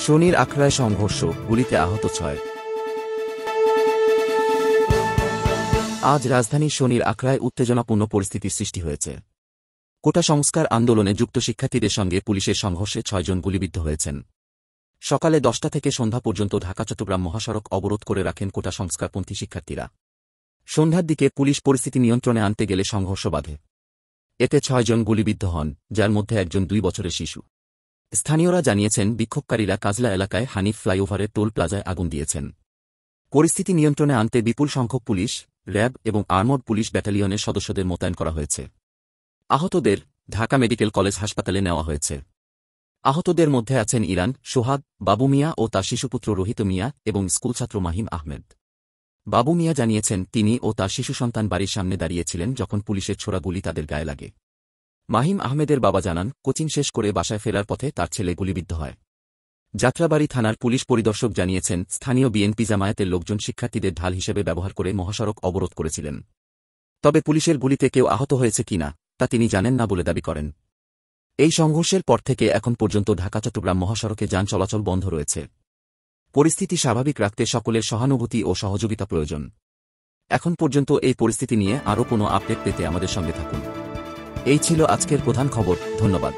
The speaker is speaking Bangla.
শনির আখড়ায় সংঘর্ষ, গুলিতে আহত 6। আজ রাজধানীর শনির আখড়ায় উত্তেজনাপূর্ণ পরিস্থিতির সৃষ্টি হয়েছে। কোটা সংস্কার আন্দোলনে যুক্ত শিক্ষার্থীদের সঙ্গে পুলিশের সংঘর্ষে 6 জন গুলিবিদ্ধ হয়েছেন। সকালে 10টা থেকে সন্ধ্যা পর্যন্ত ঢাকা-চট্টগ্রাম মহাসড়ক অবরোধ করে রাখেন কোটা সংস্কারপন্থী শিক্ষার্থীরা। সন্ধ্যার দিকে পুলিশ পরিস্থিতি নিয়ন্ত্রণে আনতে গেলে সংঘর্ষ বাধে। এতে 6 জন গুলিবিদ্ধ হন, যার মধ্যে একজন 2 বছরের শিশু। স্থানীয়রা জানিয়েছেন, বিক্ষোভকারীরা কাজলা এলাকায় হানিফ ফ্লাইওভারের টোল প্লাজায় আগুন দিয়েছেন। পরিস্থিতি নিয়ন্ত্রণে আনতে বিপুল সংখ্যক পুলিশ, র্যাব এবং আর্মড পুলিশ ব্যাটালিয়নের সদস্যদের মোতায়েন করা হয়েছে। আহতদের ঢাকা মেডিকেল কলেজ হাসপাতালে নেওয়া হয়েছে। আহতদের মধ্যে আছেন ইরান, সোহাগ, বাবু মিয়া ও তার শিশুপুত্র রোহিত মিয়া এবং স্কুলছাত্র মাহিম আহমেদ। বাবু মিয়া জানিয়েছেন, তিনি ও তার শিশু সন্তান বাড়ির সামনে দাঁড়িয়েছিলেন যখন পুলিশের ছোড়া গুলি তাদের গায়ে লাগে। মাহিম আহমেদের বাবা জানান, কোচিং শেষ করে বাসায় ফেরার পথে তার ছেলে গুলিবিদ্ধ হয়। যাত্রাবাড়ী থানার পুলিশ পরিদর্শক জানিয়েছেন, স্থানীয় বিএনপি জামায়াতের লোকজন শিক্ষার্থীদের ঢাল হিসেবে ব্যবহার করে মহাসড়ক অবরোধ করেছিলেন। তবে পুলিশের গুলিতে কেউ আহত হয়েছে কিনা তা তিনি জানেন না বলে দাবি করেন। এই সংঘর্ষের পর থেকে এখন পর্যন্ত ঢাকা-চট্টগ্রাম মহাসড়কে যান চলাচল বন্ধ রয়েছে। পরিস্থিতি স্বাভাবিক রাখতে সকলের সহানুভূতি ও সহযোগিতা প্রয়োজন। এখন পর্যন্ত এই পরিস্থিতি নিয়ে আরও কোনো আপডেট পেতে আমাদের সঙ্গে থাকুন। এই ছিল আজকের প্রধান খবর। ধন্যবাদ।